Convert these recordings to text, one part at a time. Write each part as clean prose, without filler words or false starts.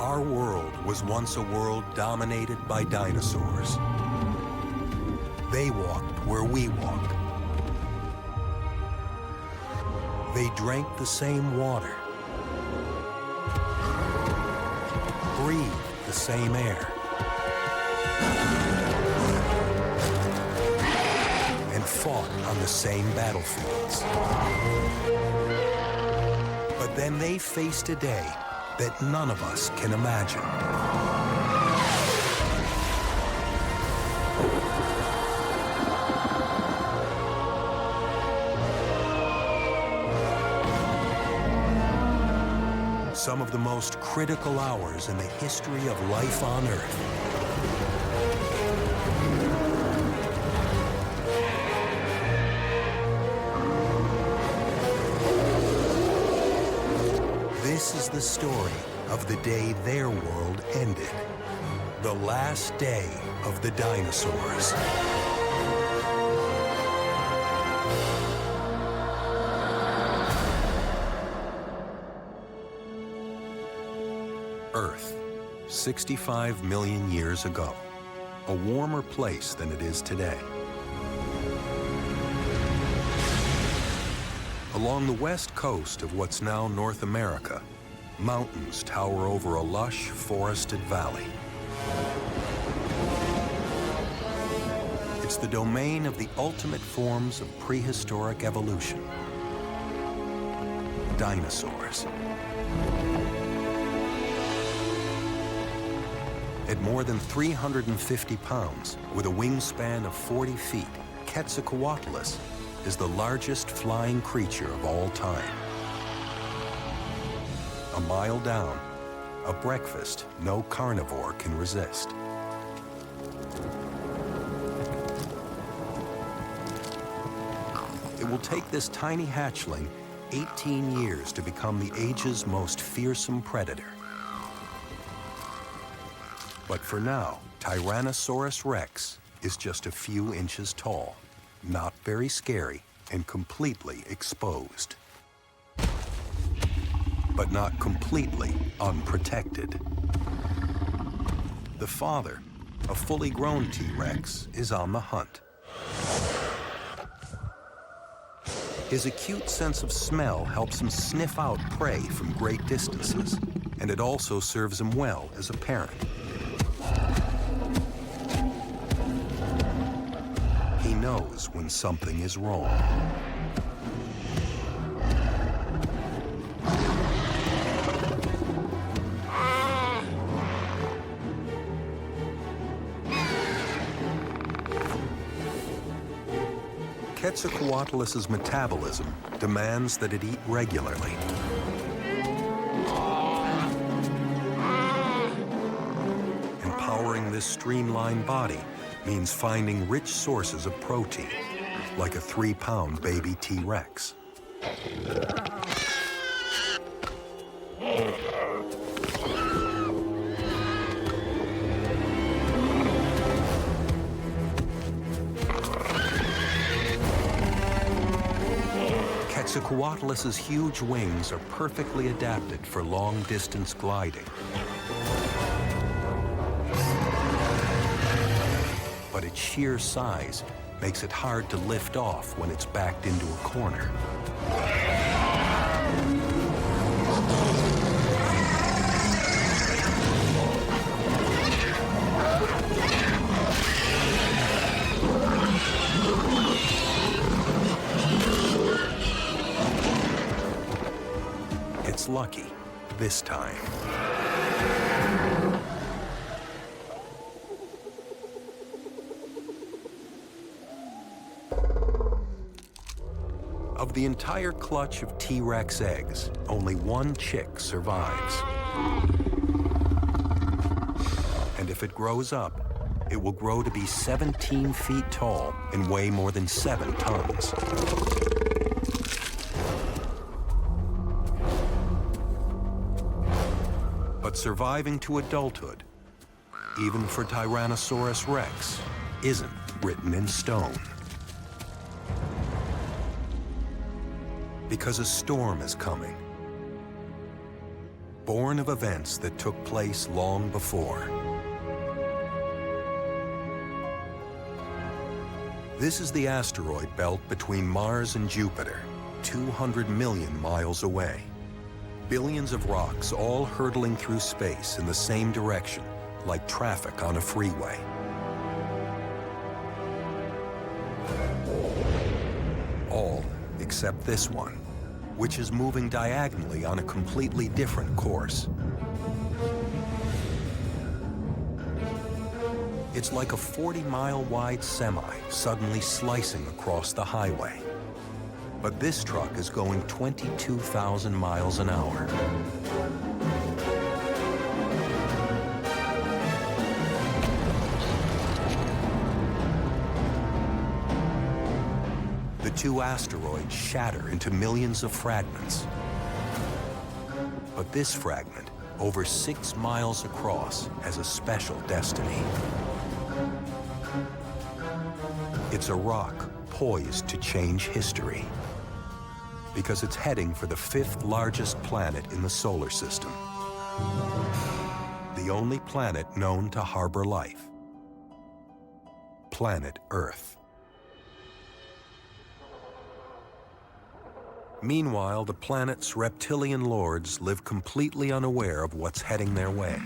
Our world was once a world dominated by dinosaurs. They walked where we walk. They drank the same water, breathed the same air, and fought on the same battlefields. But then they faced a day that none of us can imagine. Some of the most critical hours in the history of life on Earth. This is the story of the day their world ended. The last day of the dinosaurs. Earth, 65 million years ago. A warmer place than it is today. Along the west coast of what's now North America, mountains tower over a lush, forested valley. It's the domain of the ultimate forms of prehistoric evolution. Dinosaurs. At more than 350 pounds, with a wingspan of 40 feet, Quetzalcoatlus is the largest flying creature of all time. A mile down, a breakfast no carnivore can resist. It will take this tiny hatchling 18 years to become the age's most fearsome predator. But for now, Tyrannosaurus rex is just a few inches tall, not very scary, and completely exposed. But not completely unprotected. The father, a fully grown T-Rex, is on the hunt. His acute sense of smell helps him sniff out prey from great distances, and it also serves him well as a parent. He knows when something is wrong. Quetzalcoatlus's metabolism demands that it eat regularly. Empowering this streamlined body means finding rich sources of protein, like a 3-pound baby T-Rex. Quetzalcoatlus's huge wings are perfectly adapted for long-distance gliding. But its sheer size makes it hard to lift off when it's backed into a corner. It's lucky this time. Of the entire clutch of T-Rex eggs, only one chick survives. And if it grows up, it will grow to be 17 feet tall and weigh more than 7 tons. But surviving to adulthood, even for Tyrannosaurus rex, isn't written in stone. Because a storm is coming. born of events that took place long before. This is the asteroid belt between Mars and Jupiter, 200 million miles away. Billions of rocks all hurtling through space in the same direction, like traffic on a freeway. All except this one, which is moving diagonally on a completely different course. It's like a 40-mile-wide semi suddenly slicing across the highway. But this truck is going 22,000 miles an hour. The two asteroids shatter into millions of fragments. But this fragment, over 6 miles across, has a special destiny. It's a rock poised to change history, because it's heading for the 5th largest planet in the solar system, the only planet known to harbor life, planet Earth. Meanwhile, the planet's reptilian lords live completely unaware of what's heading their way.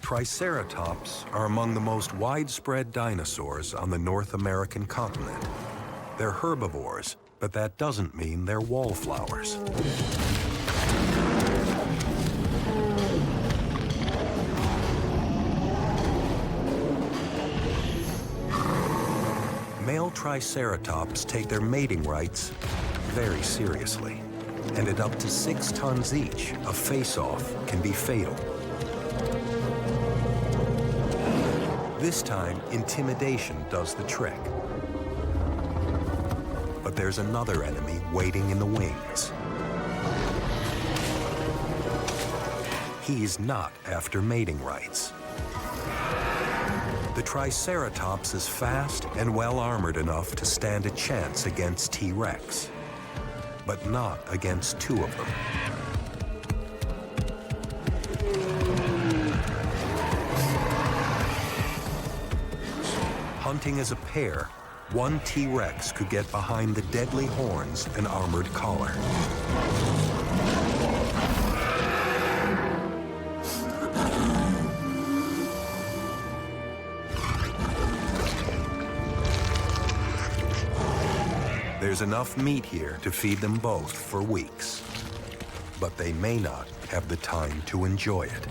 Triceratops are among the most widespread dinosaurs on the North American continent. They're herbivores, but that doesn't mean they're wallflowers. Male Triceratops take their mating rights very seriously, and at up to 6 tons each, a face-off can be fatal. This time, intimidation does the trick. But there's another enemy waiting in the wings. He's not after mating rights. The Triceratops is fast and well-armored enough to stand a chance against T-Rex, but not against 2 of them. Hunting as a pair, one T-Rex could get behind the deadly horns and armored collar. There's enough meat here to feed them both for weeks, but they may not have the time to enjoy it.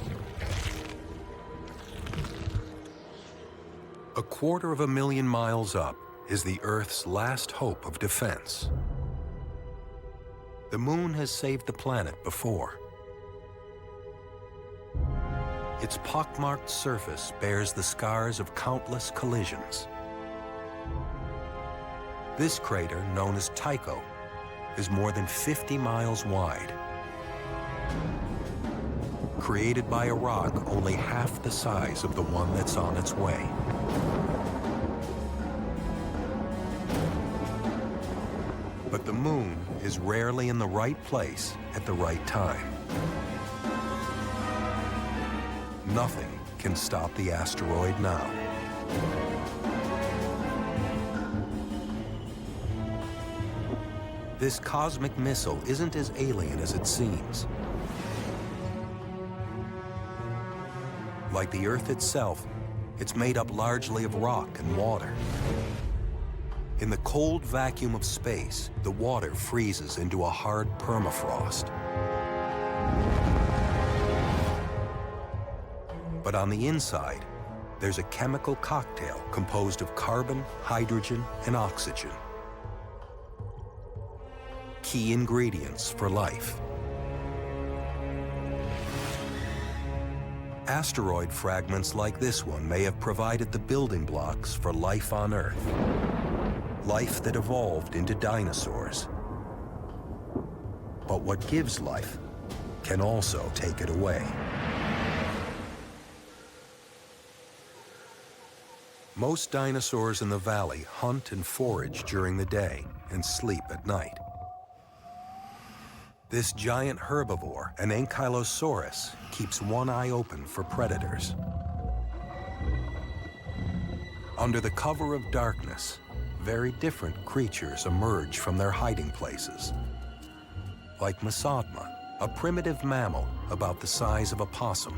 250,000 miles up is the Earth's last hope of defense. The Moon has saved the planet before. Its pockmarked surface bears the scars of countless collisions. This crater, known as Tycho, is more than 50 miles wide. Created by a rock only half the size of the one that's on its way. But the Moon is rarely in the right place at the right time. Nothing can stop the asteroid now. This cosmic missile isn't as alien as it seems. Like the Earth itself, it's made up largely of rock and water. In the cold vacuum of space, the water freezes into a hard permafrost. But on the inside, there's a chemical cocktail composed of carbon, hydrogen, and oxygen. Key ingredients for life. Asteroid fragments like this one may have provided the building blocks for life on Earth. Life that evolved into dinosaurs. But what gives life can also take it away. Most dinosaurs in the valley hunt and forage during the day and sleep at night. This giant herbivore, an ankylosaurus, keeps one eye open for predators. Under the cover of darkness, very different creatures emerge from their hiding places. Like Masodma, a primitive mammal about the size of a possum.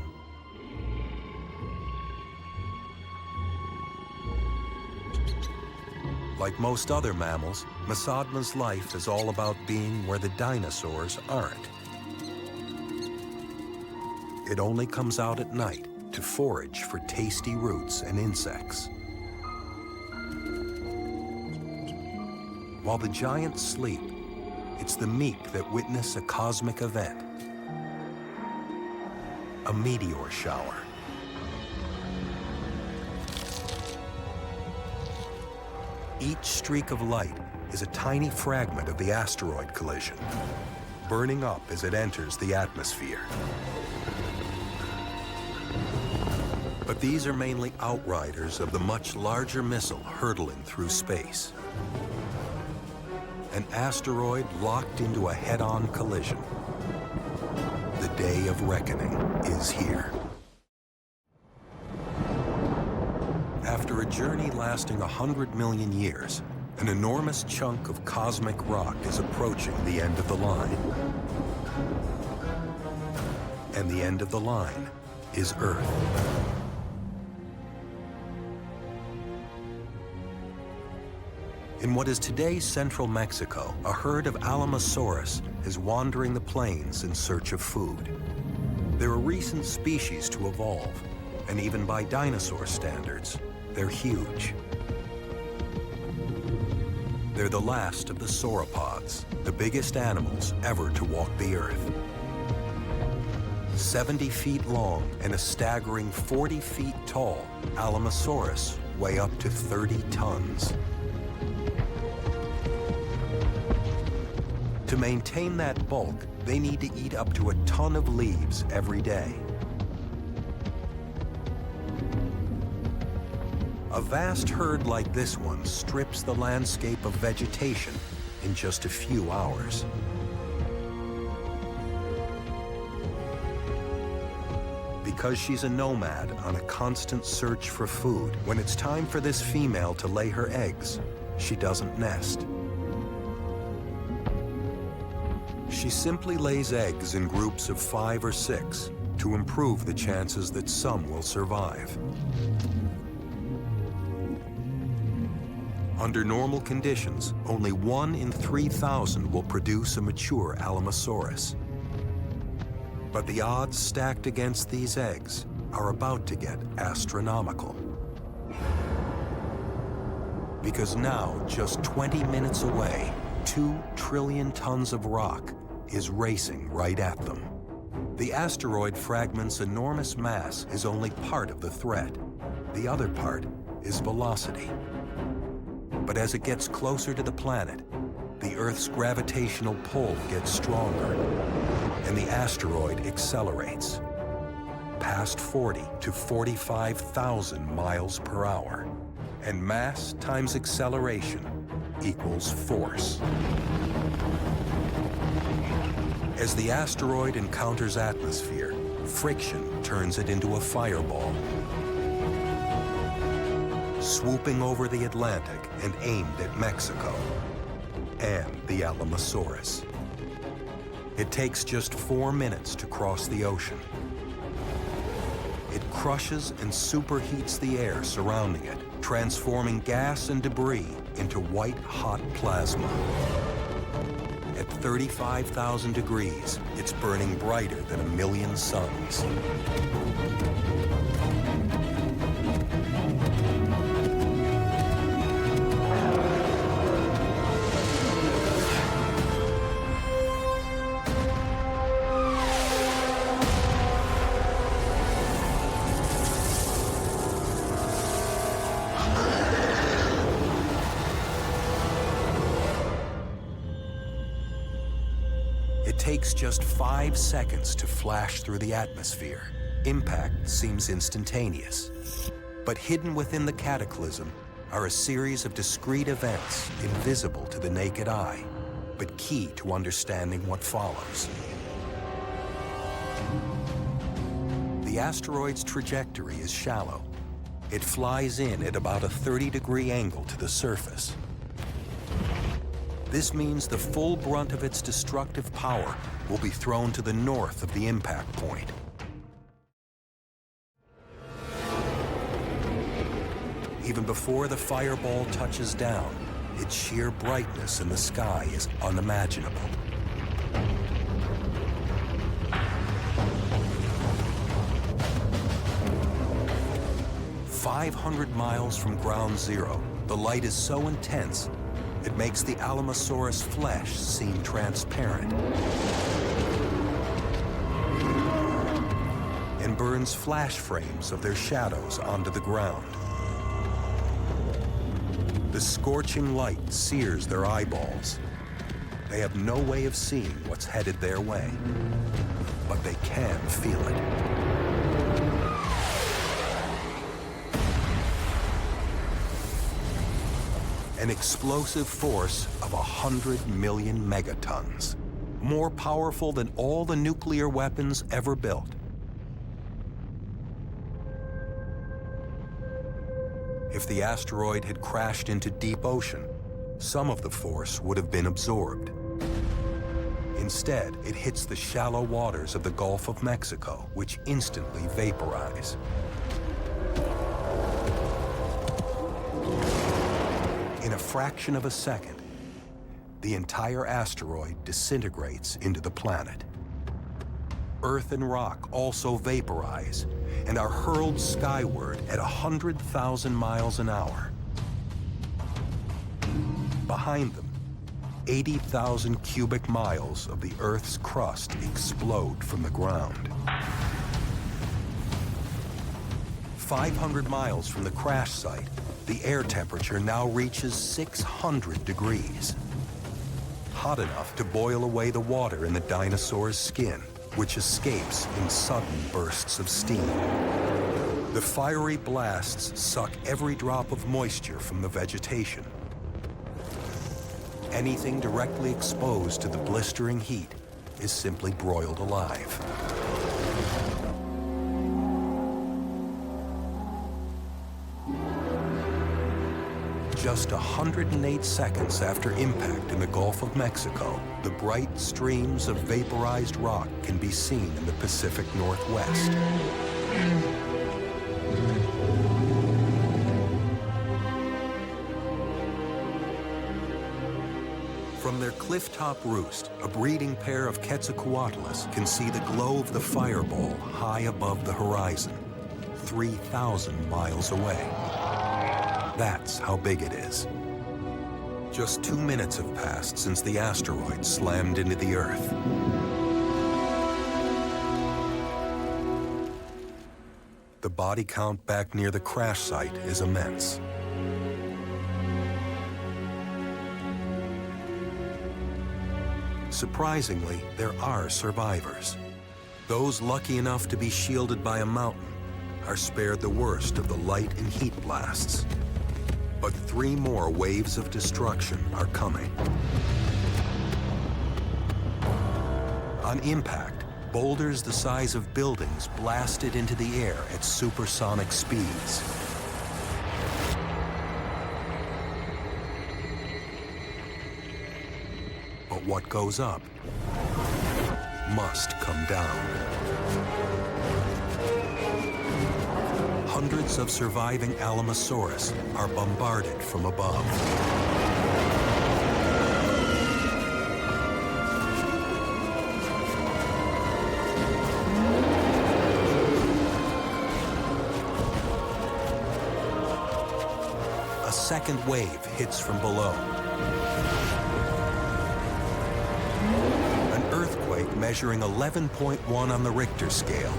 Like most other mammals, Masodma's life is all about being where the dinosaurs aren't. It only comes out at night to forage for tasty roots and insects. While the giants sleep, it's the meek that witness a cosmic event. A meteor shower. Each streak of light is a tiny fragment of the asteroid collision, burning up as it enters the atmosphere. But these are mainly outriders of the much larger missile hurtling through space. An asteroid locked into a head-on collision. The day of reckoning is here. After a journey lasting 100 million years, an enormous chunk of cosmic rock is approaching the end of the line. And the end of the line is Earth. In what is today's central Mexico, a herd of Alamosaurus is wandering the plains in search of food. They're a recent species to evolve, and even by dinosaur standards, they're huge. They're the last of the sauropods, the biggest animals ever to walk the Earth. 70 feet long and a staggering 40 feet tall, Alamosaurus weigh up to 30 tons. To maintain that bulk, they need to eat up to a ton of leaves every day. A vast herd like this one strips the landscape of vegetation in just a few hours. Because she's a nomad on a constant search for food, when it's time for this female to lay her eggs, she doesn't nest. She simply lays eggs in groups of 5 or 6 to improve the chances that some will survive. Under normal conditions, only 1 in 3,000 will produce a mature Alamosaurus. But the odds stacked against these eggs are about to get astronomical. Because now, just 20 minutes away, 2 trillion tons of rock is racing right at them. The asteroid fragment's enormous mass is only part of the threat. The other part is velocity. But as it gets closer to the planet, the Earth's gravitational pull gets stronger, and the asteroid accelerates, past 40 to 45,000 miles per hour. And mass times acceleration equals force. As the asteroid encounters atmosphere, friction turns it into a fireball, swooping over the Atlantic and aimed at Mexico and the Alamosaurus. It takes just 4 minutes to cross the ocean. It crushes and superheats the air surrounding it, transforming gas and debris into white-hot plasma. At 35,000 degrees, it's burning brighter than a million suns. It takes just 5 seconds to flash through the atmosphere. Impact seems instantaneous. But hidden within the cataclysm are a series of discrete events invisible to the naked eye, but key to understanding what follows. The asteroid's trajectory is shallow. It flies in at about a 30-degree angle to the surface. This means the full brunt of its destructive power will be thrown to the north of the impact point. Even before the fireball touches down, its sheer brightness in the sky is unimaginable. "500 miles from ground zero, the light is so intense it makes the Alamosaurus flesh seem transparent and burns flash frames of their shadows onto the ground. The scorching light sears their eyeballs. They have no way of seeing what's headed their way, but they can feel it. An explosive force of 100 million megatons, more powerful than all the nuclear weapons ever built. If the asteroid had crashed into deep ocean, some of the force would have been absorbed. Instead, it hits the shallow waters of the Gulf of Mexico, which instantly vaporize. In a fraction of a second, the entire asteroid disintegrates into the planet. Earth and rock also vaporize and are hurled skyward at 100,000 miles an hour. Behind them, 80,000 cubic miles of the Earth's crust explode from the ground. 500 miles from the crash site, the air temperature now reaches 600 degrees, hot enough to boil away the water in the dinosaur's skin, which escapes in sudden bursts of steam. The fiery blasts suck every drop of moisture from the vegetation. Anything directly exposed to the blistering heat is simply broiled alive. Just 108 seconds after impact in the Gulf of Mexico, the bright streams of vaporized rock can be seen in the Pacific Northwest. From their cliff-top roost, a breeding pair of Quetzalcoatlus can see the glow of the fireball high above the horizon, 3,000 miles away. That's how big it is. Just 2 minutes have passed since the asteroid slammed into the Earth. The body count back near the crash site is immense. Surprisingly, there are survivors. Those lucky enough to be shielded by a mountain are spared the worst of the light and heat blasts. But 3 more waves of destruction are coming. On impact, boulders the size of buildings blasted into the air at supersonic speeds. But what goes up must come down. Hundreds of surviving Alamosaurus are bombarded from above. A second wave hits from below. An earthquake measuring 11.1 on the Richter scale.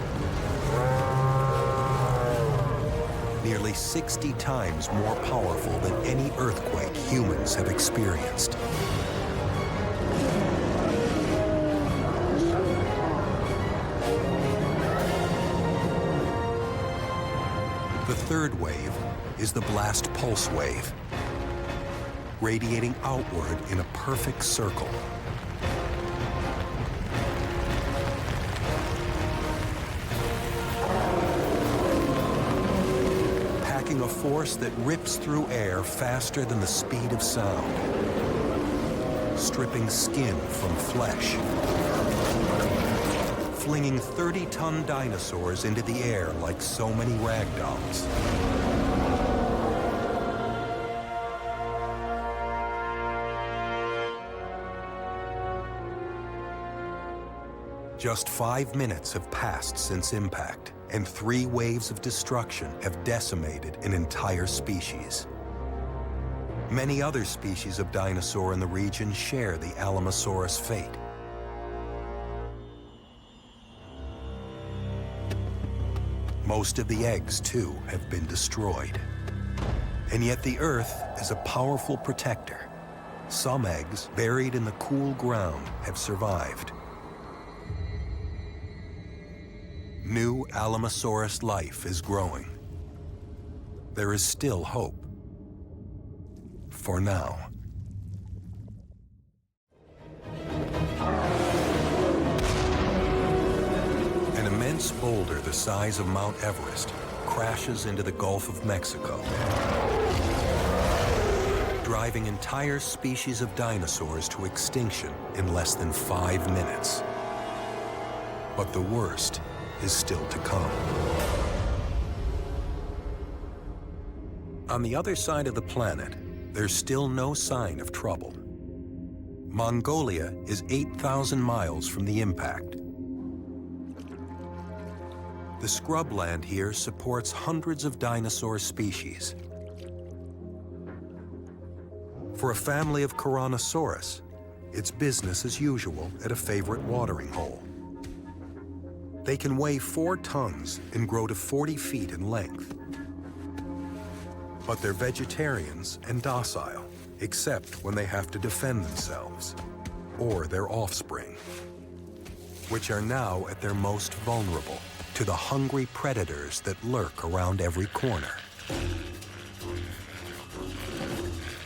Nearly 60 times more powerful than any earthquake humans have experienced. The third wave is the blast pulse wave. radiating outward in a perfect circle. Packing a force that rips through air faster than the speed of sound, stripping skin from flesh, flinging 30-ton dinosaurs into the air like so many rag dolls. Just 5 minutes have passed since impact, and 3 waves of destruction have decimated an entire species. Many other species of dinosaur in the region share the Alamosaurus fate. Most of the eggs, too, have been destroyed. And yet the Earth is a powerful protector. Some eggs, buried in the cool ground, have survived. New Alamosaurus life is growing. There is still hope. For now. An immense boulder the size of Mount Everest crashes into the Gulf of Mexico, driving entire species of dinosaurs to extinction in less than 5 minutes. But the worst is still to come. On the other side of the planet, there's still no sign of trouble. Mongolia is 8,000 miles from the impact. The scrubland here supports hundreds of dinosaur species. For a family of Tyrannosaurus, it's business as usual at a favorite watering hole. They can weigh 4 tons and grow to 40 feet in length. But they're vegetarians and docile, except when they have to defend themselves, or their offspring, which are now at their most vulnerable to the hungry predators that lurk around every corner.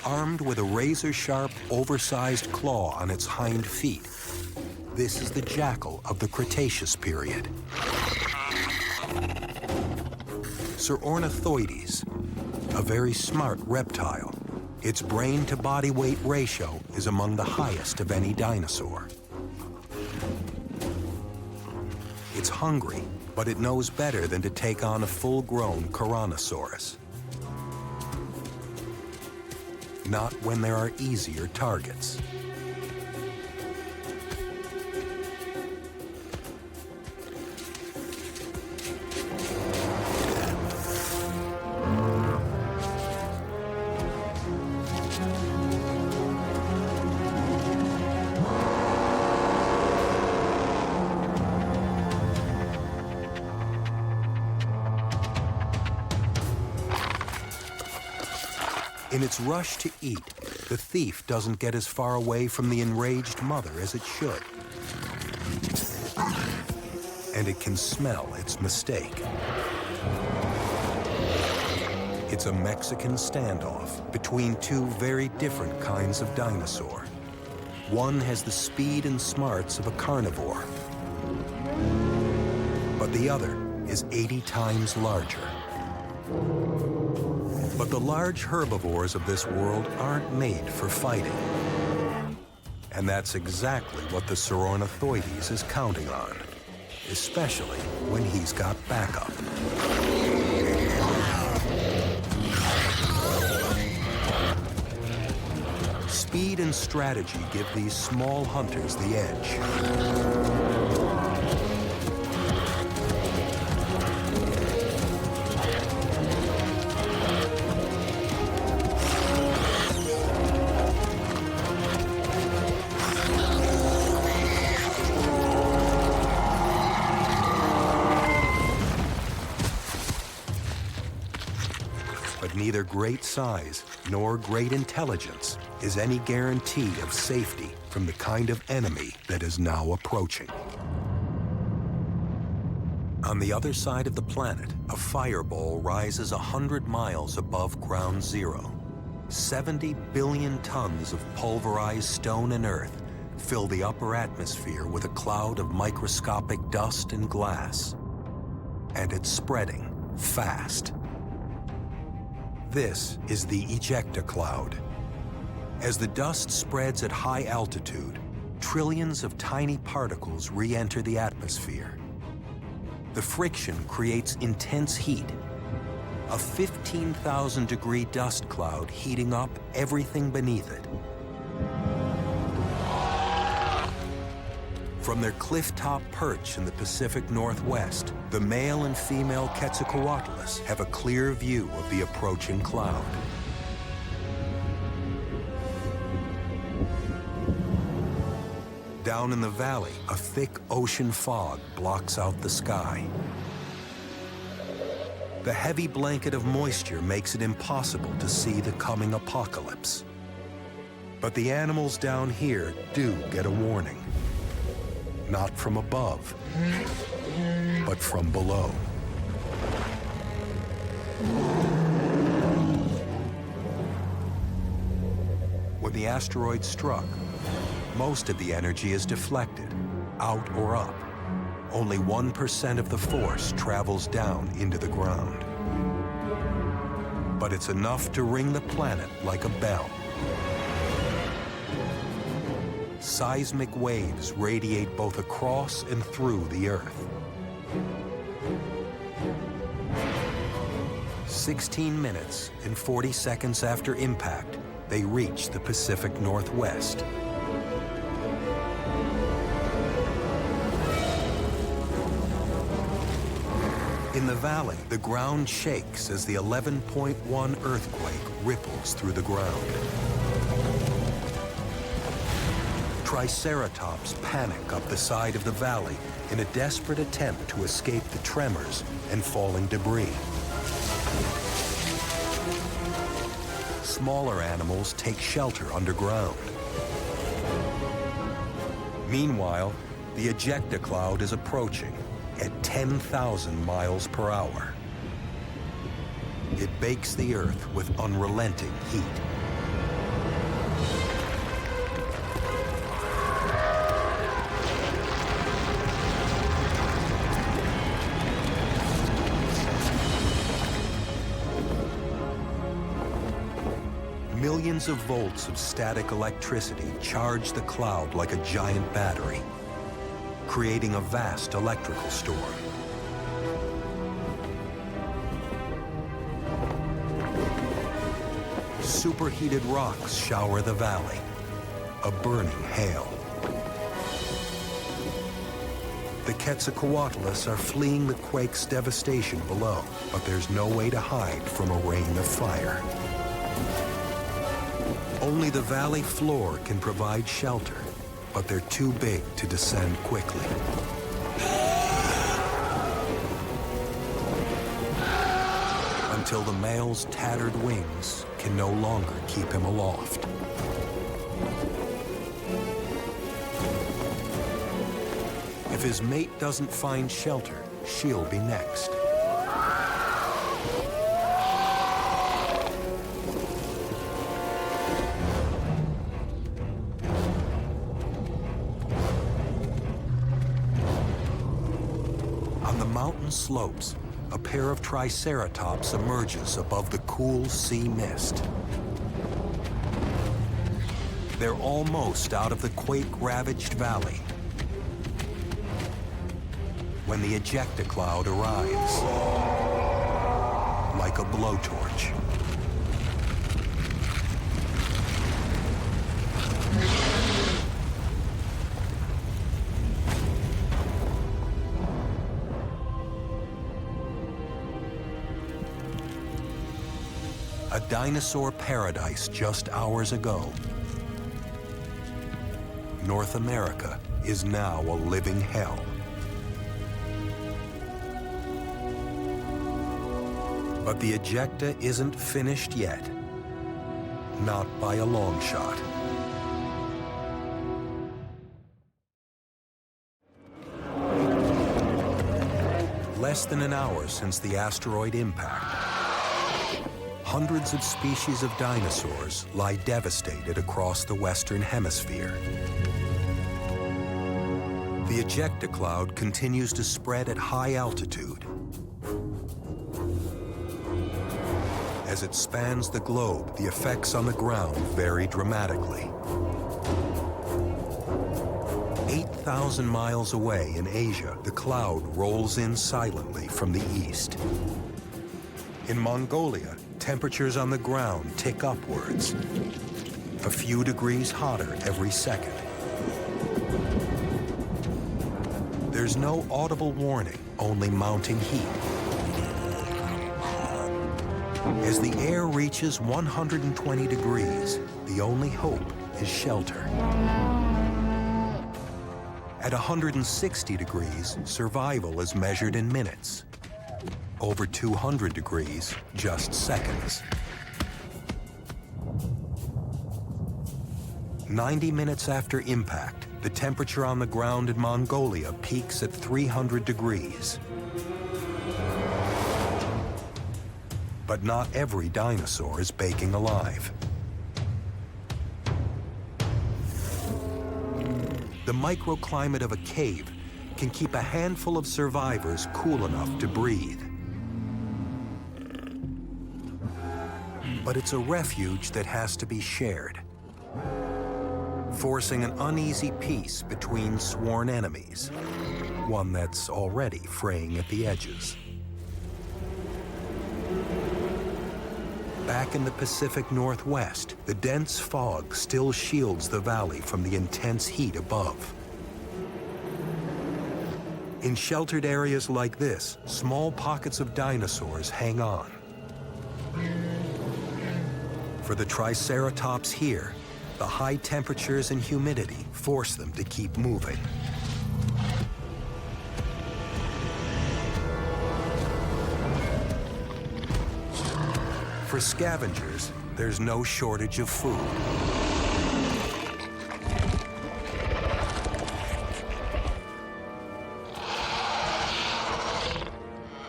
Armed with a razor-sharp, oversized claw on its hind feet, this is the jackal of the Cretaceous period. Ornithoides, a very smart reptile. Its brain-to-body weight ratio is among the highest of any dinosaur. It's hungry, but it knows better than to take on a full-grown Tyrannosaurus. Not when there are easier targets. In its rush to eat, the thief doesn't get as far away from the enraged mother as it should. And it can smell its mistake. It's a Mexican standoff between 2 very different kinds of dinosaur. One has the speed and smarts of a carnivore, but the other is 80 times larger. But the large herbivores of this world aren't made for fighting. And that's exactly what the Ornithoides is counting on, especially when he's got backup. Speed and strategy give these small hunters the edge. Neither great size nor great intelligence is any guarantee of safety from the kind of enemy that is now approaching. On the other side of the planet, a fireball rises 100 miles above ground zero. 70 billion tons of pulverized stone and earth fill the upper atmosphere with a cloud of microscopic dust and glass. And it's spreading fast. This is the ejecta cloud. As the dust spreads at high altitude, trillions of tiny particles re-enter the atmosphere. The friction creates intense heat, a 15,000-degree dust cloud heating up everything beneath it. From their cliff-top perch in the Pacific Northwest, the male and female Quetzalcoatlus have a clear view of the approaching cloud. Down in the valley, a thick ocean fog blocks out the sky. The heavy blanket of moisture makes it impossible to see the coming apocalypse. But the animals down here do get a warning. Not from above, but from below. When the asteroid struck, most of the energy is deflected, out or up. Only 1% of the force travels down into the ground. But it's enough to ring the planet like a bell. Seismic waves radiate both across and through the Earth. 16 minutes and 40 seconds after impact, they reach the Pacific Northwest. In the valley, the ground shakes as the 11.1 earthquake ripples through the ground. Triceratops panic up the side of the valley in a desperate attempt to escape the tremors and falling debris. Smaller animals take shelter underground. Meanwhile, the ejecta cloud is approaching at 10,000 miles per hour. It bakes the Earth with unrelenting heat. Millions of volts of static electricity charge the cloud like a giant battery, creating a vast electrical storm. Superheated rocks shower the valley, a burning hail. The Quetzalcoatlus are fleeing the quake's devastation below, but there's no way to hide from a rain of fire. Only the valley floor can provide shelter, but they're too big to descend quickly. Until the male's tattered wings can no longer keep him aloft. If his mate doesn't find shelter, she'll be next. Mountain slopes, a pair of Triceratops emerges above the cool sea mist. They're almost out of the quake-ravaged valley when the ejecta cloud arrives like a blowtorch. A dinosaur paradise just hours ago. North America is now a living hell. But the ejecta isn't finished yet. Not by a long shot. Less than an hour since the asteroid impact, hundreds of species of dinosaurs lie devastated across the Western Hemisphere. The ejecta cloud continues to spread at high altitude. As it spans the globe, the effects on the ground vary dramatically. 8,000 miles away in Asia, the cloud rolls in silently from the east. In Mongolia, temperatures on the ground tick upwards, a few degrees hotter every second. There's no audible warning, only mounting heat. As the air reaches 120 degrees, the only hope is shelter. At 160 degrees, survival is measured in minutes. Over 200 degrees, just seconds. 90 minutes after impact, the temperature on the ground in Mongolia peaks at 300 degrees. But not every dinosaur is baking alive. The microclimate of a cave can keep a handful of survivors cool enough to breathe. But it's a refuge that has to be shared, forcing an uneasy peace between sworn enemies, one that's already fraying at the edges. Back in the Pacific Northwest, the dense fog still shields the valley from the intense heat above. In sheltered areas like this, small pockets of dinosaurs hang on. For the Triceratops here, the high temperatures and humidity force them to keep moving. For scavengers, there's no shortage of food.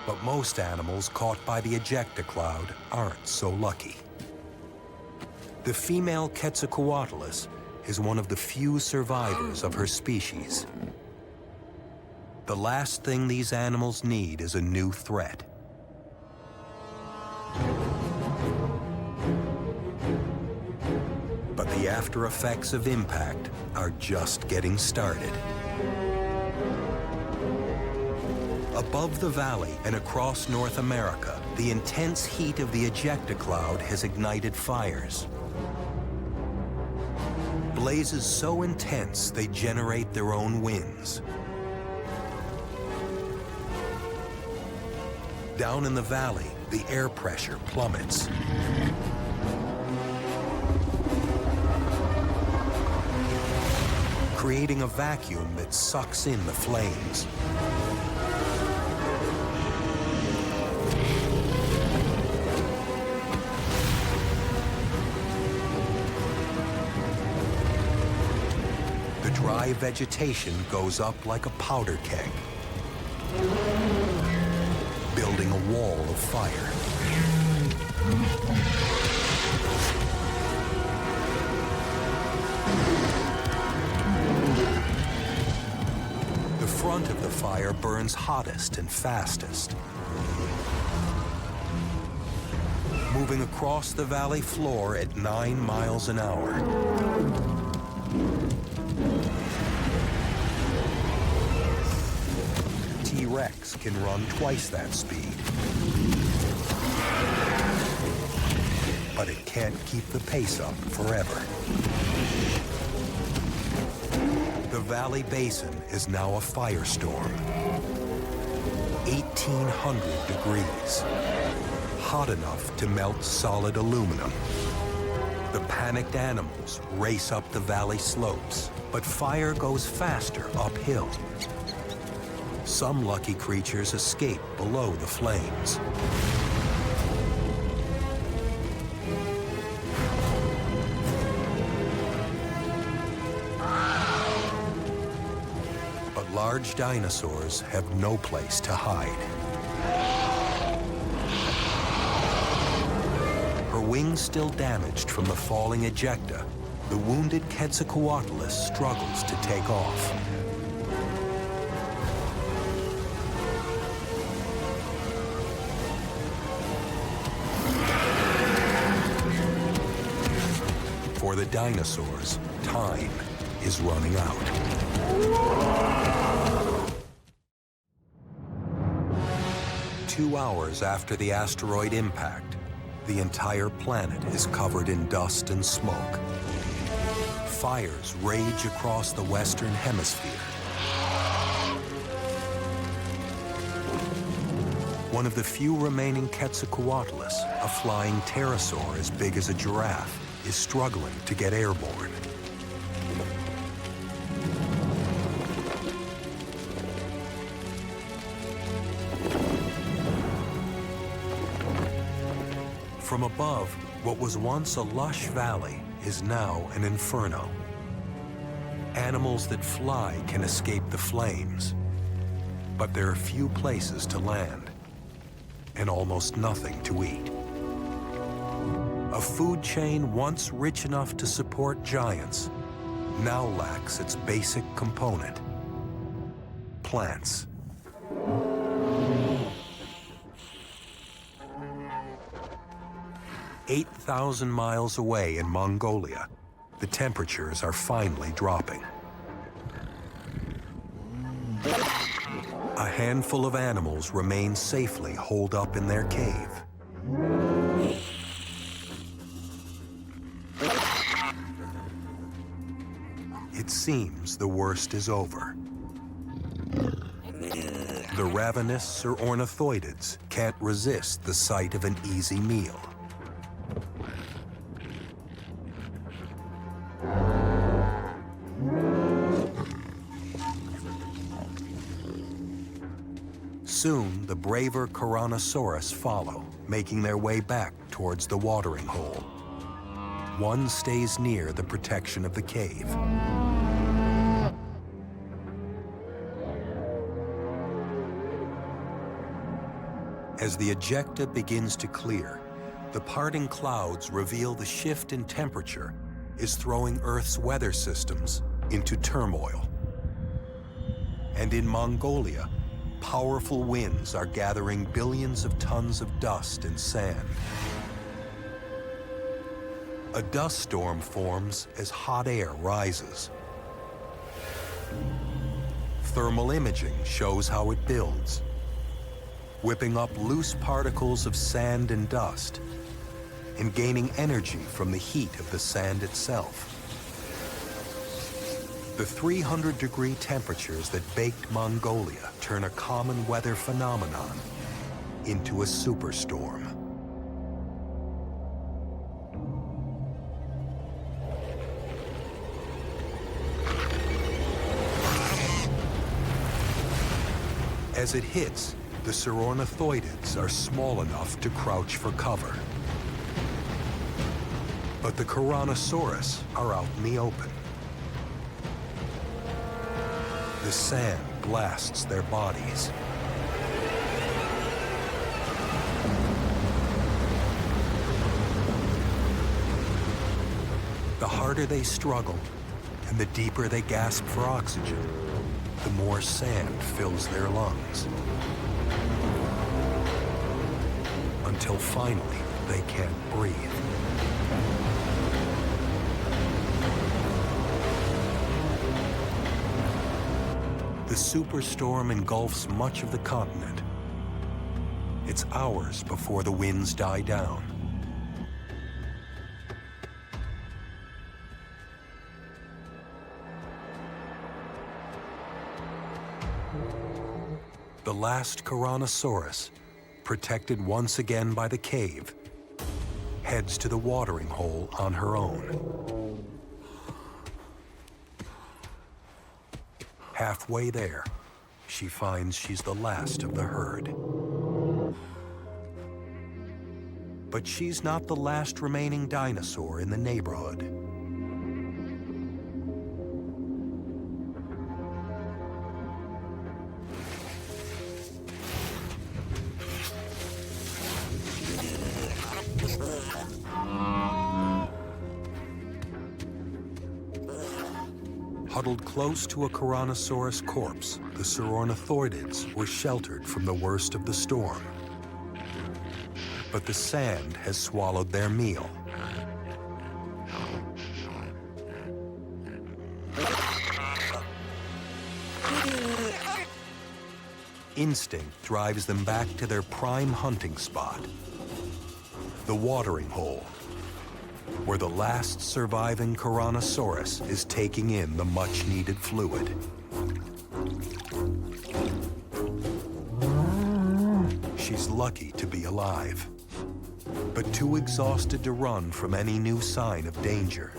But most animals caught by the ejecta cloud aren't so lucky. The female Quetzalcoatlus is one of the few survivors of her species. The last thing these animals need is a new threat. But the after effects of impact are just getting started. Above the valley and across North America, the intense heat of the ejecta cloud has ignited fires. Blazes so intense they generate their own winds. Down in the valley, the air pressure plummets. Creating a vacuum that sucks in the flames. The dry vegetation goes up like a powder keg, building a wall of fire. The front of the fire burns hottest and fastest, moving across the valley floor at 9 miles an hour. T-Rex can run twice that speed, but it can't keep the pace up forever. The valley basin is now a firestorm. 1,800 degrees, hot enough to melt solid aluminum. The panicked animals race up the valley slopes, but fire goes faster uphill. Some lucky creatures escape below the flames. But large dinosaurs have no place to hide. wings still damaged from the falling ejecta, the wounded Quetzalcoatlus struggles to take off. For the dinosaurs, time is running out. 2 hours after the asteroid impact, the entire planet is covered in dust and smoke. Fires rage across the Western Hemisphere. One of the few remaining Quetzalcoatlus, a flying pterosaur as big as a giraffe, is struggling to get airborne. From above, what was once a lush valley is now an inferno. Animals that fly can escape the flames, but there are few places to land and almost nothing to eat. A food chain once rich enough to support giants now lacks its basic component: plants. "8,000 miles away in Mongolia, the temperatures are finally dropping. A handful of animals remain safely holed up in their cave. It seems the worst is over. The ravenous or ornithoidids can't resist the sight of an easy meal. Soon, the braver Tyrannosaurus follow, making their way back towards the watering hole. One stays near the protection of the cave. As the ejecta begins to clear, the parting clouds reveal the shift in temperature is throwing Earth's weather systems into turmoil. And in Mongolia, powerful winds are gathering billions of tons of dust and sand. A dust storm forms as hot air rises. Thermal imaging shows how it builds, whipping up loose particles of sand and dust and gaining energy from the heat of the sand itself. The 300-degree temperatures that baked Mongolia turn a common weather phenomenon into a superstorm. As it hits, the Tyrannosaurids are small enough to crouch for cover. But the Tyrannosaurus are out in the open. The sand blasts their bodies. The harder they struggle and the deeper they gasp for oxygen, the more sand fills their lungs. Until finally they can't breathe. The superstorm engulfs much of the continent. It's hours before the winds die down. The last Tyrannosaurus, protected once again by the cave, heads to the watering hole on her own. Halfway there, she finds she's the last of the herd. But she's not the last remaining dinosaur in the neighborhood. Huddled close to a Tyrannosaurus corpse, the Saurornithoidids were sheltered from the worst of the storm. But the sand has swallowed their meal. Instinct drives them back to their prime hunting spot, the watering hole, where the last surviving Tyrannosaurus is taking in the much-needed fluid. She's lucky to be alive, but too exhausted to run from any new sign of danger.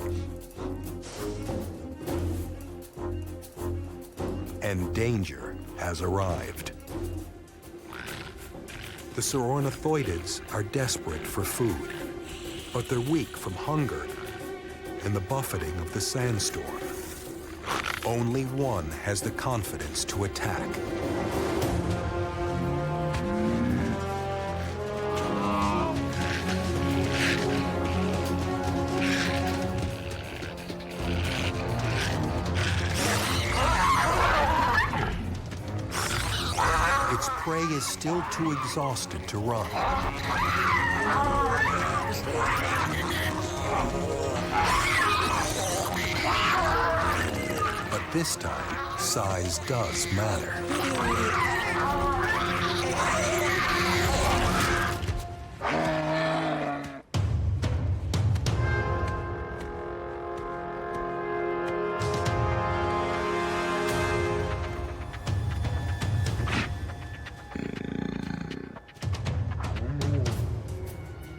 And danger has arrived. The Saurornithoidids are desperate for food, but they're weak from hunger and the buffeting of the sandstorm. Only one has the confidence to attack. Its prey is still too exhausted to run. But this time, size does matter.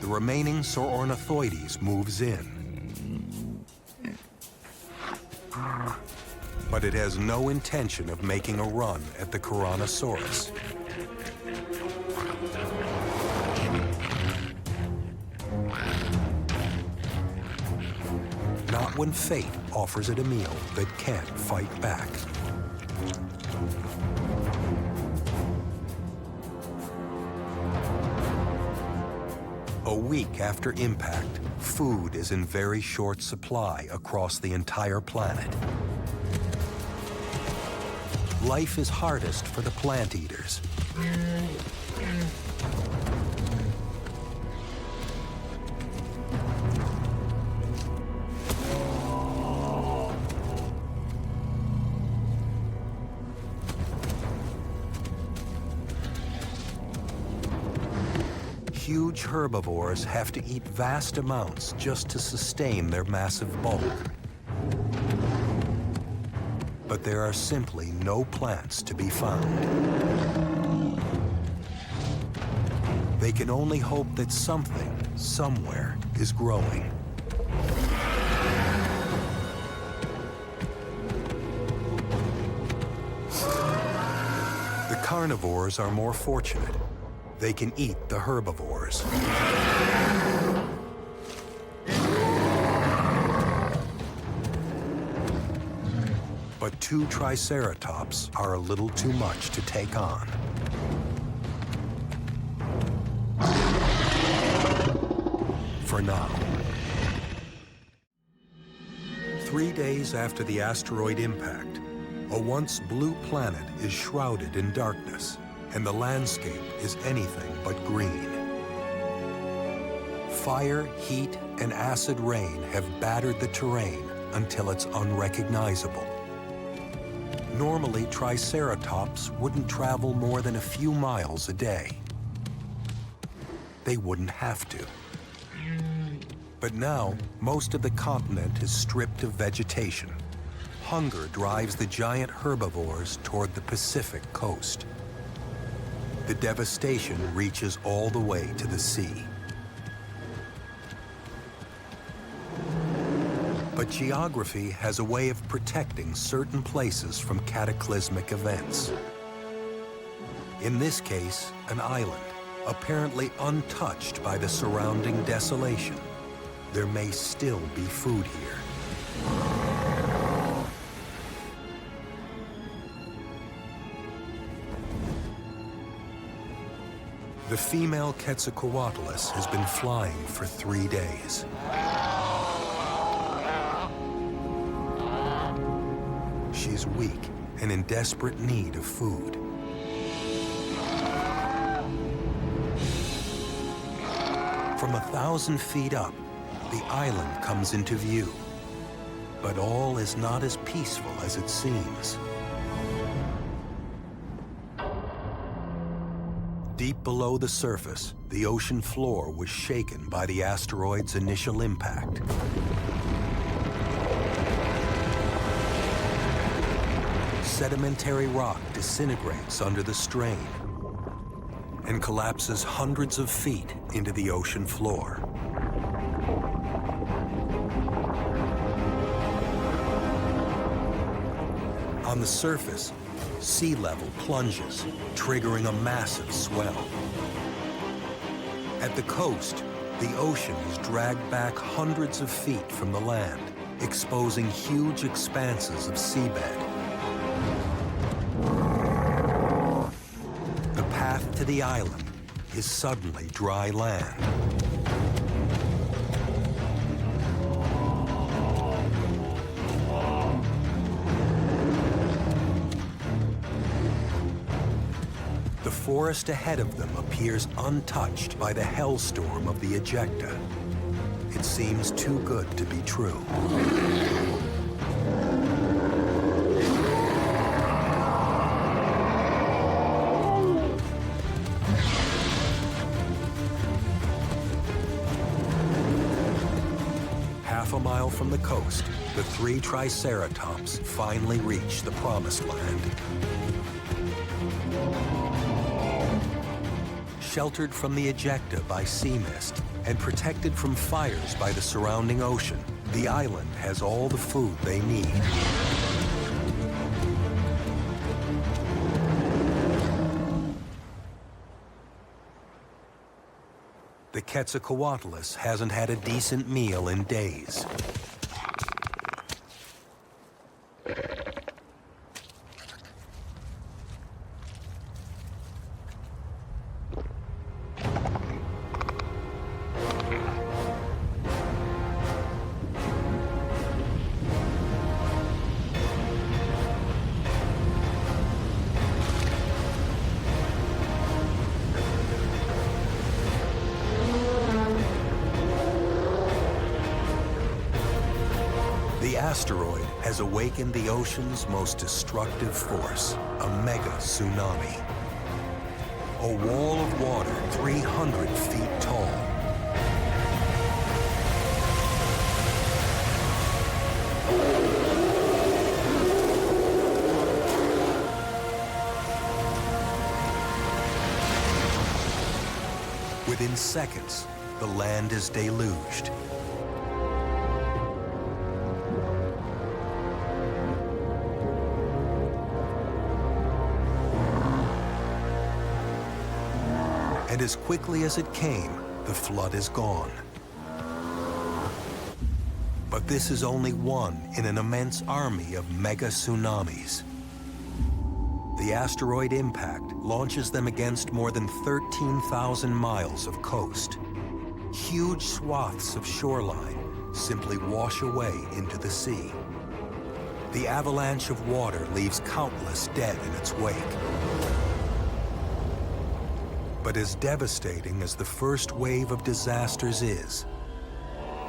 The remaining Saurornithoides moves in. But it has no intention of making a run at the Tyrannosaurus. Not when fate offers it a meal that can't fight back. A week after impact, food is in very short supply across the entire planet. Life is hardest for the plant eaters. Huge herbivores have to eat vast amounts just to sustain their massive bulk. But there are simply no plants to be found. They can only hope that something, somewhere, is growing. The carnivores are more fortunate. They can eat the herbivores. But two triceratops are a little too much to take on. For now. 3 days after the asteroid impact, a once blue planet is shrouded in darkness, and the landscape is anything but green. Fire, heat, and acid rain have battered the terrain until it's unrecognizable. Normally, triceratops wouldn't travel more than a few miles a day. They wouldn't have to. But now, most of the continent is stripped of vegetation. Hunger drives the giant herbivores toward the Pacific coast. The devastation reaches all the way to the sea. But geography has a way of protecting certain places from cataclysmic events. In this case, an island, apparently untouched by the surrounding desolation. There may still be food here. The female Quetzalcoatlus has been flying for 3 days. weak and in desperate need of food. From 1,000 feet up, the island comes into view. But all is not as peaceful as it seems. Deep below the surface, the ocean floor was shaken by the asteroid's initial impact. Sedimentary rock disintegrates under the strain and collapses hundreds of feet into the ocean floor. On the surface, sea level plunges, triggering a massive swell. At the coast, the ocean is dragged back hundreds of feet from the land, exposing huge expanses of seabed. The path to the island is suddenly dry land. The forest ahead of them appears untouched by the hellstorm of the ejecta. It seems too good to be true. Half a mile from the coast, the three triceratops finally reach the promised land. Sheltered from the ejecta by sea mist and protected from fires by the surrounding ocean, the island has all the food they need. The Quetzalcoatlus hasn't had a decent meal in days. The asteroid has awakened the ocean's most destructive force, a mega tsunami. A wall of water 300 feet tall. Within seconds, the land is deluged. And as quickly as it came, the flood is gone. But this is only one in an immense army of mega tsunamis. The asteroid impact launches them against more than 13,000 miles of coast. Huge swaths of shoreline simply wash away into the sea. The avalanche of water leaves countless dead in its wake. But as devastating as the first wave of disasters is,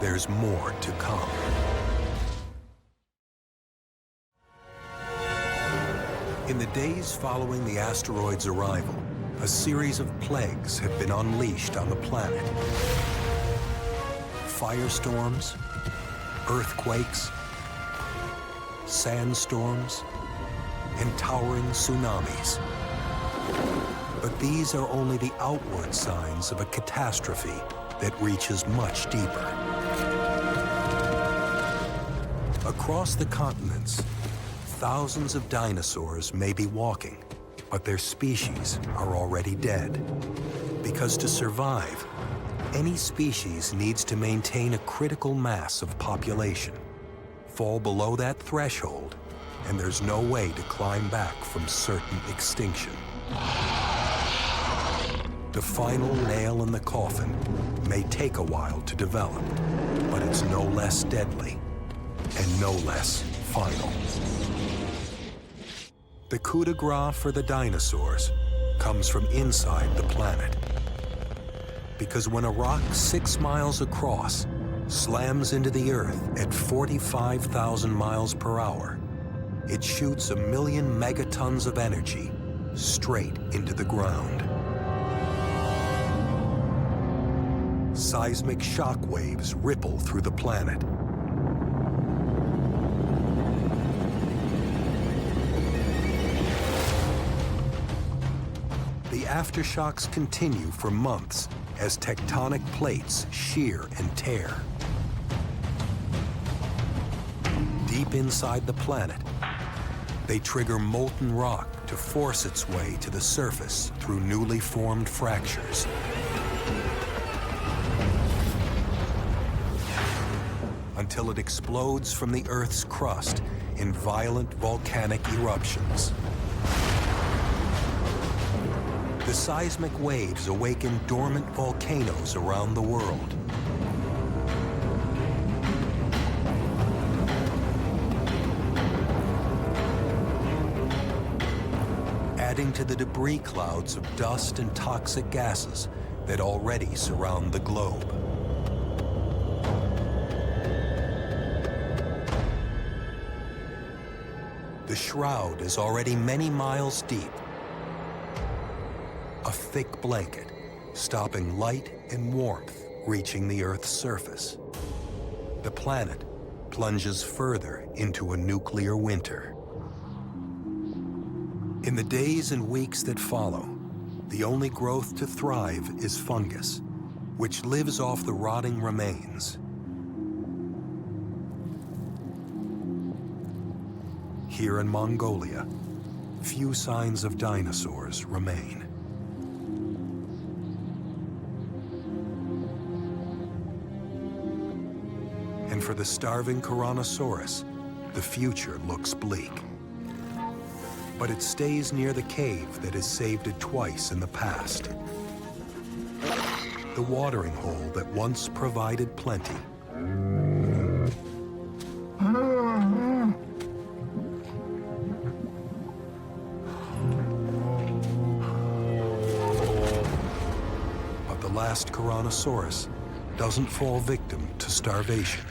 there's more to come. In the days following the asteroid's arrival, a series of plagues have been unleashed on the planet. Firestorms, earthquakes, sandstorms, and towering tsunamis. But these are only the outward signs of a catastrophe that reaches much deeper. Across the continents, thousands of dinosaurs may be walking, but their species are already dead. Because to survive, any species needs to maintain a critical mass of population. Fall below that threshold, and there's no way to climb back from certain extinction. The final nail in the coffin may take a while to develop, but it's no less deadly and no less final. The coup de grace for the dinosaurs comes from inside the planet. Because when a rock 6 miles across slams into the Earth at 45,000 miles per hour, it shoots 1 million megatons of energy straight into the ground. Seismic shockwaves ripple through the planet. The aftershocks continue for months as tectonic plates shear and tear. Deep inside the planet, they trigger molten rock to force its way to the surface through newly formed fractures. Until it explodes from the Earth's crust in violent volcanic eruptions. The seismic waves awaken dormant volcanoes around the world. Adding to the debris clouds of dust and toxic gases that already surround the globe. The shroud is already many miles deep, a thick blanket stopping light and warmth reaching the Earth's surface. The planet plunges further into a nuclear winter. In the days and weeks that follow, the only growth to thrive is fungus, which lives off the rotting remains. Here in Mongolia, few signs of dinosaurs remain. And for the starving Tyrannosaurus, the future looks bleak. But it stays near the cave that has saved it twice in the past. The watering hole that once provided plenty. But the last Tyrannosaurus doesn't fall victim to starvation.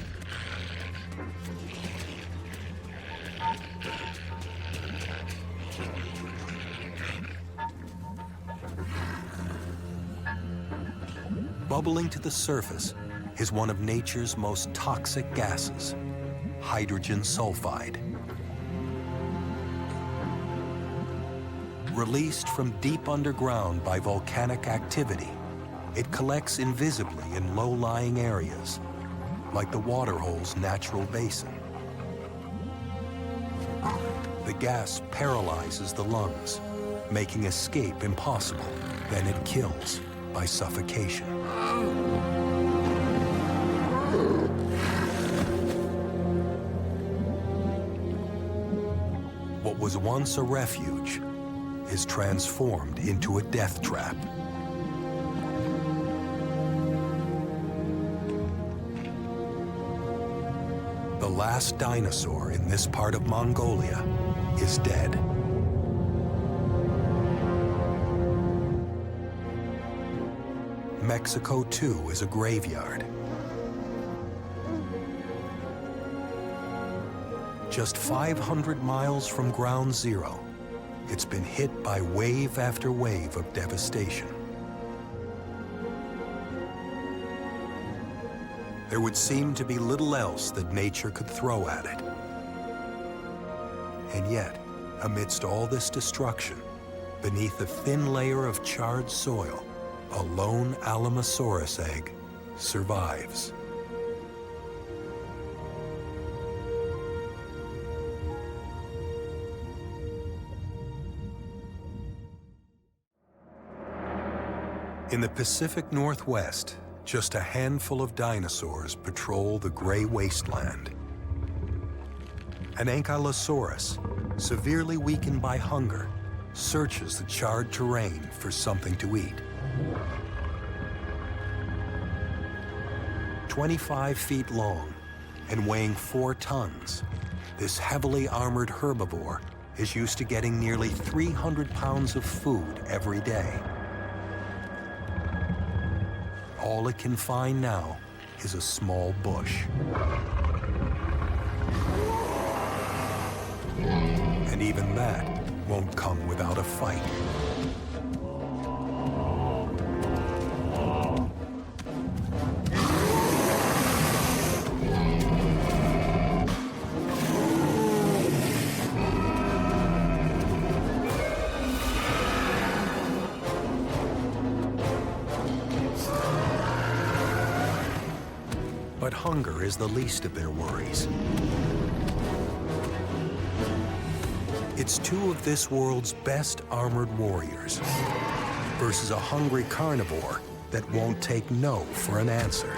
Bubbling to the surface is one of nature's most toxic gases, hydrogen sulfide. Released from deep underground by volcanic activity, it collects invisibly in low-lying areas, like the waterhole's natural basin. The gas paralyzes the lungs, making escape impossible. Then it kills by suffocation. What was once a refuge is transformed into a death trap. The last dinosaur in this part of Mongolia is dead. Mexico, too, is a graveyard. Just 500 miles from ground zero, it's been hit by wave after wave of devastation. There would seem to be little else that nature could throw at it. And yet, amidst all this destruction, beneath a thin layer of charred soil, a lone Alamosaurus egg survives. In the Pacific Northwest, just a handful of dinosaurs patrol the gray wasteland. An Ankylosaurus, severely weakened by hunger, searches the charred terrain for something to eat. 25 feet long and weighing 4 tons, this heavily armored herbivore is used to getting nearly 300 pounds of food every day. All it can find now is a small bush. And even that won't come without a fight. But hunger is the least of their worries. It's two of this world's best armored warriors versus a hungry carnivore that won't take no for an answer.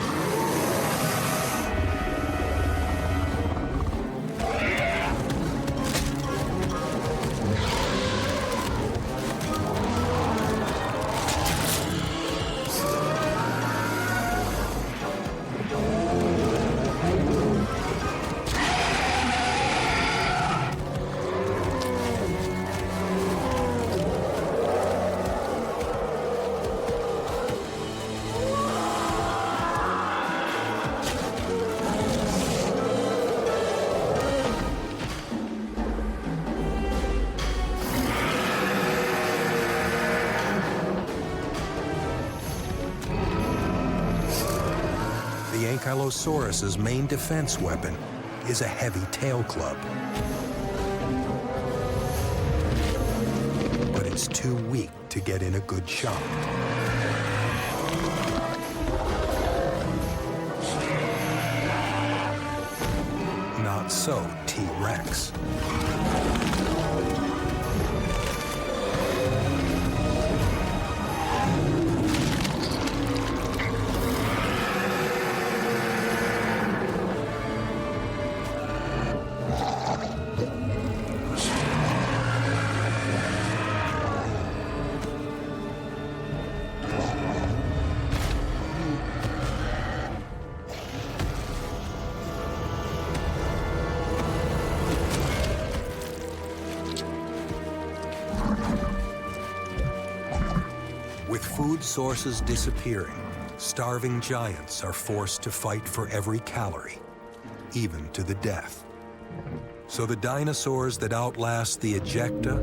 The Ankylosaurus's main defense weapon is a heavy tail club. But it's too weak to get in a good shot. Not so T-Rex. With food sources disappearing, starving giants are forced to fight for every calorie, even to the death. So the dinosaurs that outlast the ejecta,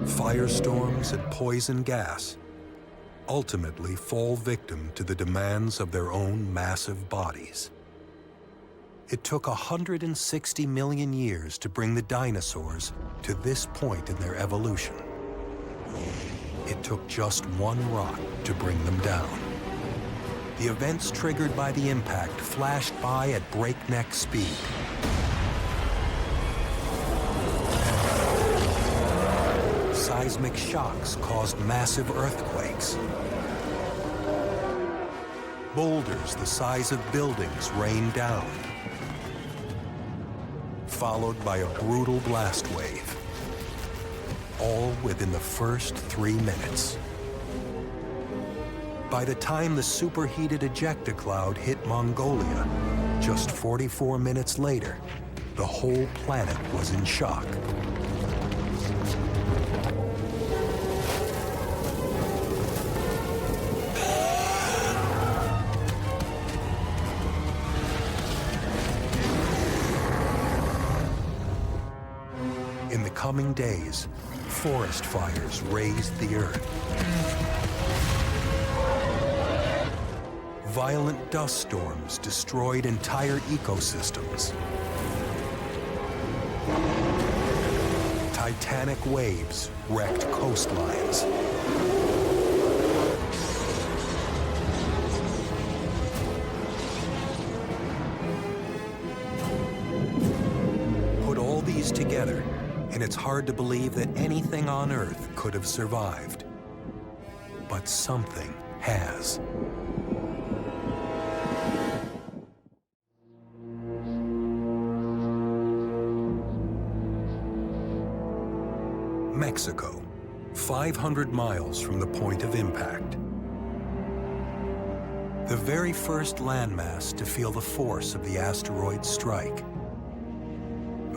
firestorms, and poison gas ultimately fall victim to the demands of their own massive bodies. It took 160 million years to bring the dinosaurs to this point in their evolution. It took just one rock to bring them down. The events triggered by the impact flashed by at breakneck speed. Seismic shocks caused massive earthquakes. Boulders the size of buildings rained down, followed by a brutal blast wave. All within the first 3 minutes. By the time the superheated ejecta cloud hit Mongolia, just 44 minutes later, the whole planet was in shock. In the coming days, forest fires razed the earth. Violent dust storms destroyed entire ecosystems. Titanic waves wrecked coastlines. Put all these together, and it's hard to believe that anything on Earth could have survived. But something has. Mexico, 500 miles from the point of impact. The very first landmass to feel the force of the asteroid's strike.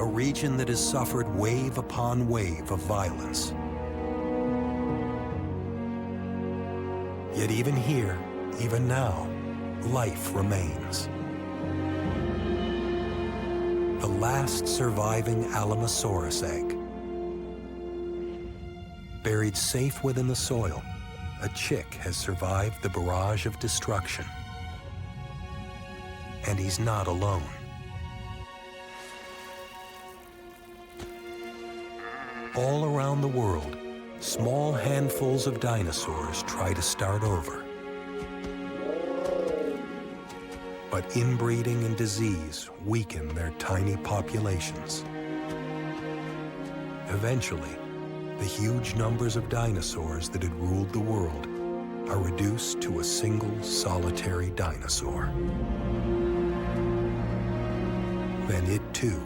a region that has suffered wave upon wave of violence. Yet even here, even now, life remains. The last surviving Alamosaurus egg. Buried safe within the soil, a chick has survived the barrage of destruction. And he's not alone. All around the world, small handfuls of dinosaurs try to start over. But inbreeding and disease weaken their tiny populations. Eventually, the huge numbers of dinosaurs that had ruled the world are reduced to a single solitary dinosaur. Then it too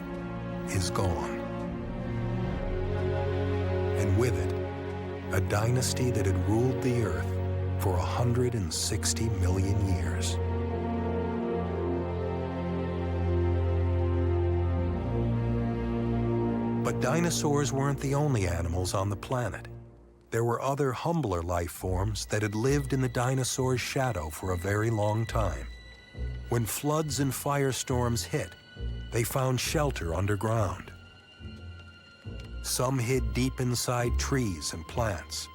is gone. And with it, a dynasty that had ruled the Earth for 160 million years. But dinosaurs weren't the only animals on the planet. There were other humbler life forms that had lived in the dinosaur's shadow for a very long time. When floods and firestorms hit, they found shelter underground. Some hid deep inside trees and plants.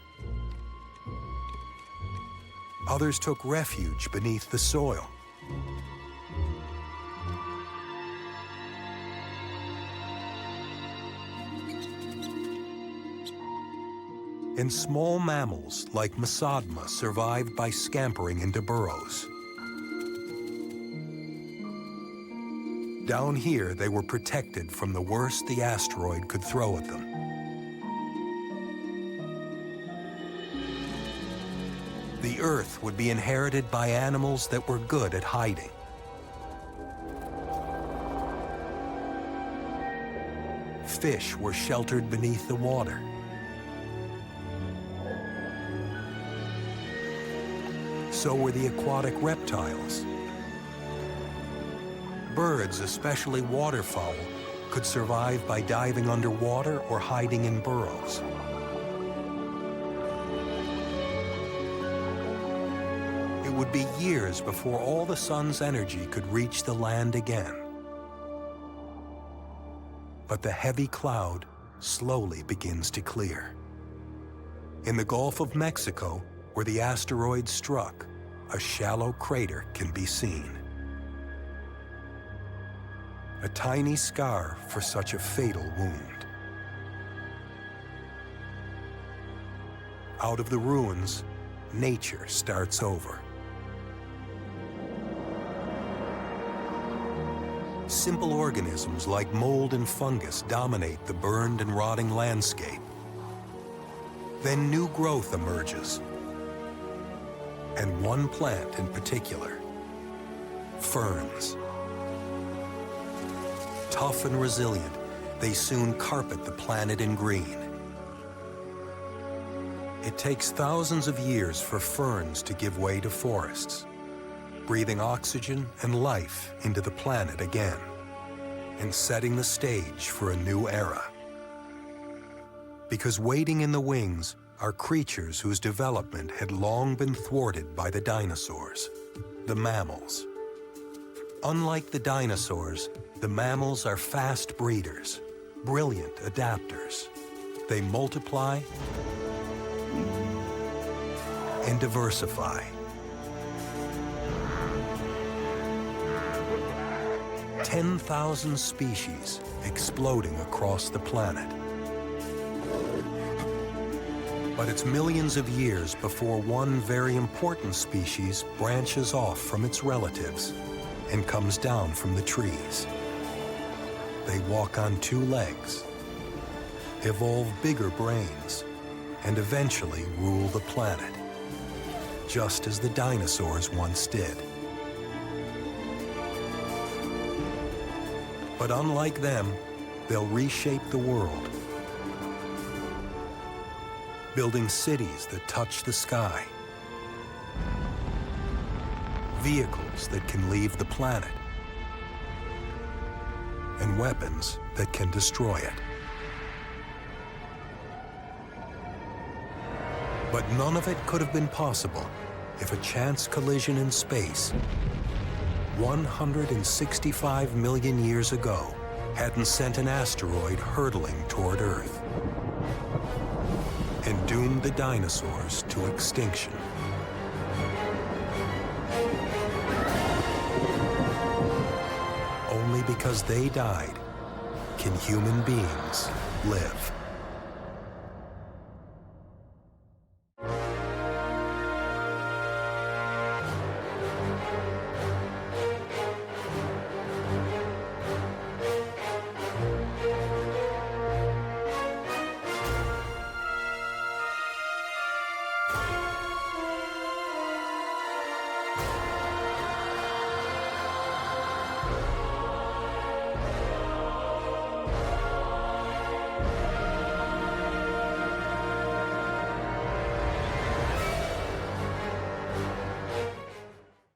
Others took refuge beneath the soil. And small mammals like Mesoderma survived by scampering into burrows. Down here, they were protected from the worst the asteroid could throw at them. The Earth would be inherited by animals that were good at hiding. Fish were sheltered beneath the water. So were the aquatic reptiles. Birds, especially waterfowl, could survive by diving underwater or hiding in burrows. It would be years before all the sun's energy could reach the land again. But the heavy cloud slowly begins to clear. In the Gulf of Mexico, where the asteroid struck, a shallow crater can be seen. A tiny scar for such a fatal wound. Out of the ruins, nature starts over. Simple organisms like mold and fungus dominate the burned and rotting landscape. Then new growth emerges. And one plant in particular, ferns. Tough and resilient, they soon carpet the planet in green. It takes thousands of years for ferns to give way to forests, breathing oxygen and life into the planet again, and setting the stage for a new era. Because waiting in the wings are creatures whose development had long been thwarted by the dinosaurs, the mammals. Unlike the dinosaurs, the mammals are fast breeders, brilliant adapters. They multiply and diversify. 10,000 species exploding across the planet. But it's millions of years before one very important species branches off from its relatives and comes down from the trees. They walk on two legs, evolve bigger brains, and eventually rule the planet, just as the dinosaurs once did. But unlike them, they'll reshape the world, building cities that touch the sky, vehicles that can leave the planet, and weapons that can destroy it. But none of it could have been possible if a chance collision in space 165 million years ago hadn't sent an asteroid hurtling toward Earth and doomed the dinosaurs to extinction. Only because they died can human beings live.